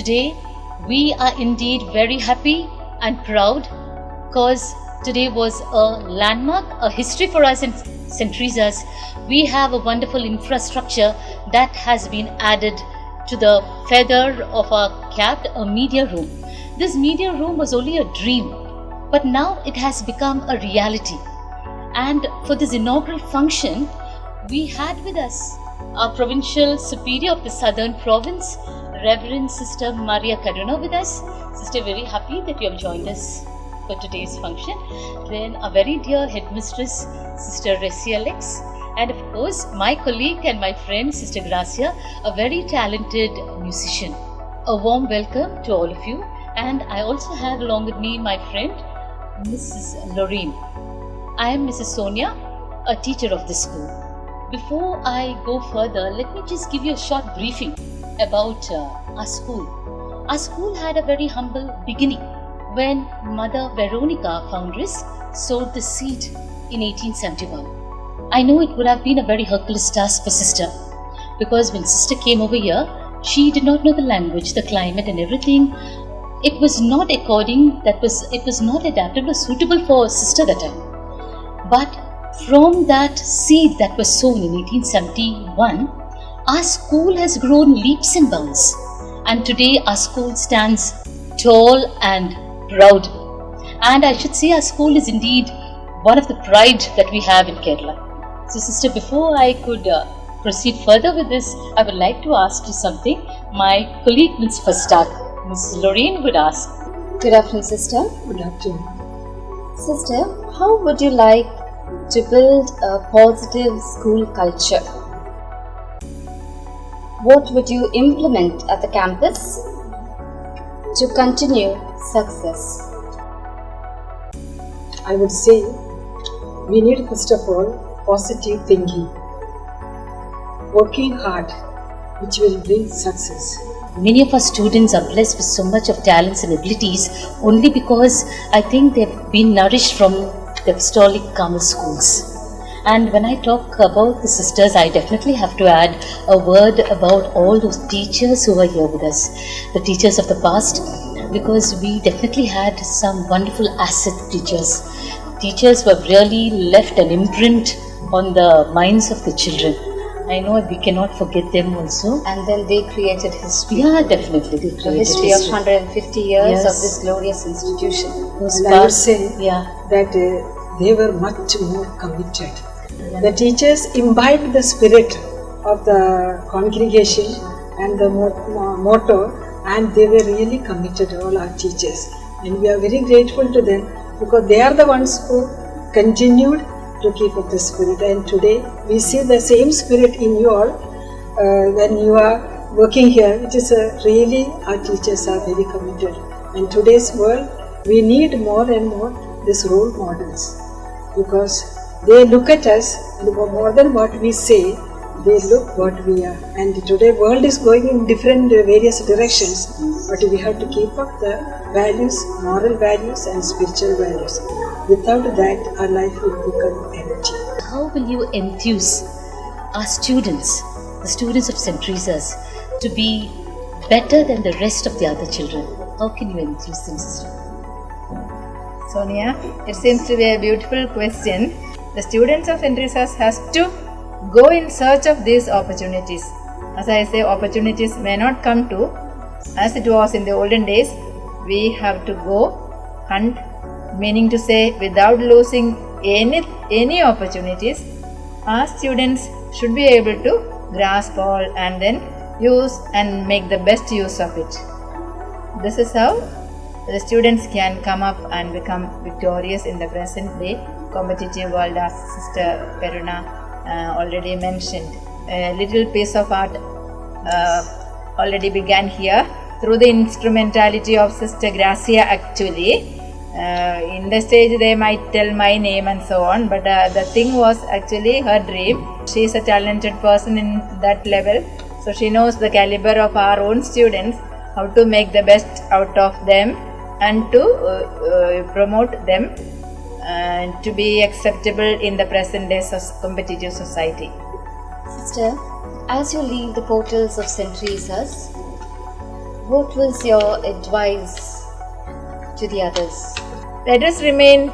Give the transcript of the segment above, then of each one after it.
today we are indeed very happy and proud because today was a landmark, a history for us in St. Teresa'S. We have a wonderful infrastructure that has been added to the feather of our cap, a media room. This media room was only a dream, but now it has become a reality. And for this inaugural function, we had with us our Provincial Superior of the Southern Province, Reverend Sister Maria Karuna with us. Sister, very happy that you have joined us for today's function. Then our very dear Headmistress, Sister Alex, and of course my colleague and my friend, Sister Gracia, a very talented musician. A warm welcome to all of you. And I also have along with me my friend, Mrs. Lorraine. I am Mrs. Sonia, a teacher of this school. Before I go further, let me just give you a short briefing about our school. Our school had a very humble beginning when Mother Veronica, foundress, sowed the seed in 1871. I know it would have been a very Herculean task for Sister, because when Sister came over here, she did not know the language, the climate and everything. It was not adaptable or suitable for Sister that time. But from that seed that was sown in 1871, our school has grown leaps and bounds. And today our school stands tall and proud. And I should say our school is indeed one of the pride that we have in Kerala. So Sister, before I could proceed further with this, I would like to ask you something. My colleague will first start. Mrs. Lorraine would ask. Good afternoon, Sister. Good afternoon. Sister, how would you like to build a positive school culture? What would you implement at the campus to continue success? I would say we need first of all positive thinking, working hard, which will bring success. Many of our students are blessed with so much of talents and abilities only because I think they've been nourished from the apostolic Carmel schools. And when I talk about the sisters, I definitely have to add a word about all those teachers who are here with us, the teachers of the past, because we definitely had some wonderful asset teachers who have really left an imprint on the minds of the children. I know we cannot forget them also. And then they created history. Yeah, definitely. They created history of 150 years Yes. of this glorious institution. Those And I would past- say that they were much more committed. The teachers imbibed the spirit of the congregation and the motto, and they were really committed, all our teachers. And we are very grateful to them because they are the ones who continued to keep up the spirit. And today we see the same spirit in you all when you are working here, which is really our teachers are very committed. In today's world, we need more and more these role models because they look at us and more than what we say, they look what we are. And today world is going in different various directions, but we have to keep up the values, moral values and spiritual values. Without that, our life will become empty. How will you enthuse our students, the students of St. Teresa'S, to be better than the rest of the other children? How can you enthuse them, sister? Sonia, it seems to be a beautiful question. The students of St. Teresa'S has to go in search of these opportunities. As I say, opportunities may not come to, as it was in the olden days. We have to go hunt, meaning to say, without losing any opportunities, our students should be able to grasp all and then use and make the best use of it. This is how the students can come up and become victorious in the present day competitive world, as Sister Karuna already mentioned. A little piece of art already began here through the instrumentality of Sister Gracia actually. In the stage they might tell my name and so on, but the thing was actually her dream. She is a talented person in that level, so she knows the caliber of our own students, how to make the best out of them and to promote them to be acceptable in the present day competitive society. Sister, as you leave the portals of St. Teresa'S, What was your advice to the others? Let us remain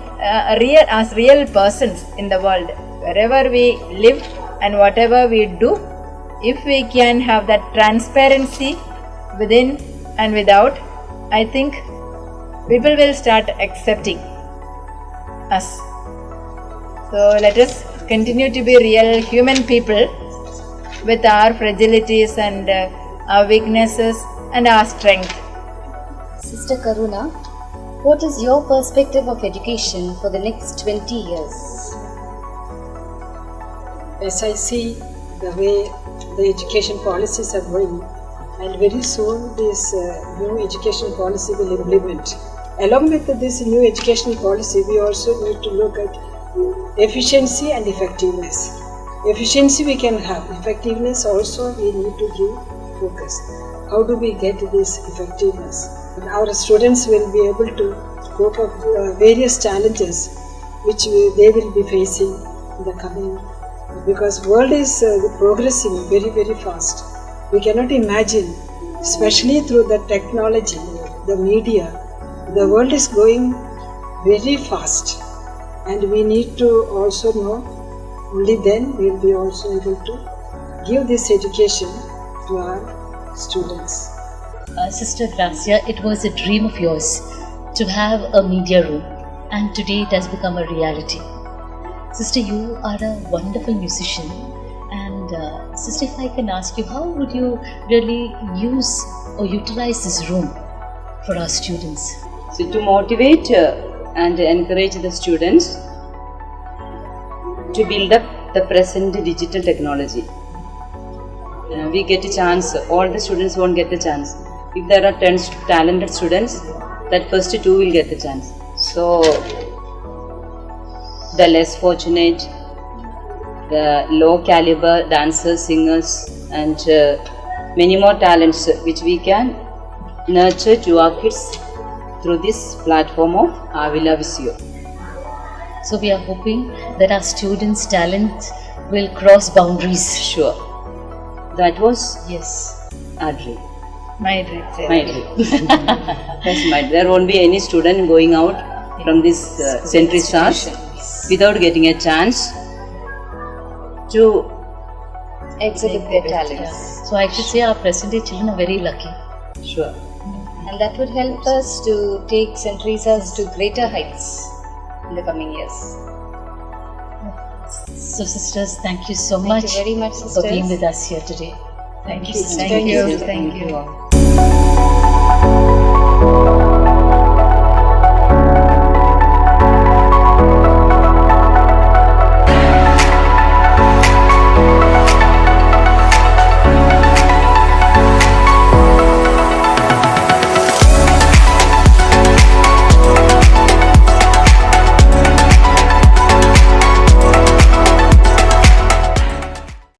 real persons in the world. Wherever we live and whatever we do, if we can have that transparency within and without, I think people will start accepting us. So let us continue to be real human people with our fragilities and our weaknesses and our strength. Sister Karuna, what is your perspective of education for the next 20 years? As I see the way the education policies are going, and very soon this new education policy will implement. Along with this new education policy, we also need to look at efficiency and effectiveness. Efficiency we can have, effectiveness also we need to give focus. How do we get this effectiveness? Our students will be able to cope up various challenges which they will be facing in the coming, because world is progressing very, very fast. We cannot imagine, especially through the technology, the media, the world is going very fast, and we need to also know, only then we will be also able to give this education to our students. Sister Gracia, it was a dream of yours to have a media room, and today it has become a reality. Sister, you are a wonderful musician, and Sister, if I can ask you, how would you really use or utilize this room for our students? So to motivate and encourage the students to build up the present digital technology. We get a chance, all the students won't get the chance. If there are 10 talented students, that first 2 will get the chance. So the less fortunate, the low caliber dancers, singers, and many more talents which we can nurture to our kids through this platform of Avila Visio. So we are hoping that our students' talent will cross boundaries. Sure. That was Yes. our dream. My dream. My dream. That's my. There won't be any student going out from this Teresa'S without getting a chance to Exhibit their talents. So I should say our present day children are very lucky. sure. And that would help us to take St. Teresa'S to greater heights in the coming years. So sisters, thank you so Thank much you very much, for being sisters. with us here today. Thank you, sisters. Thank you. Thank you all.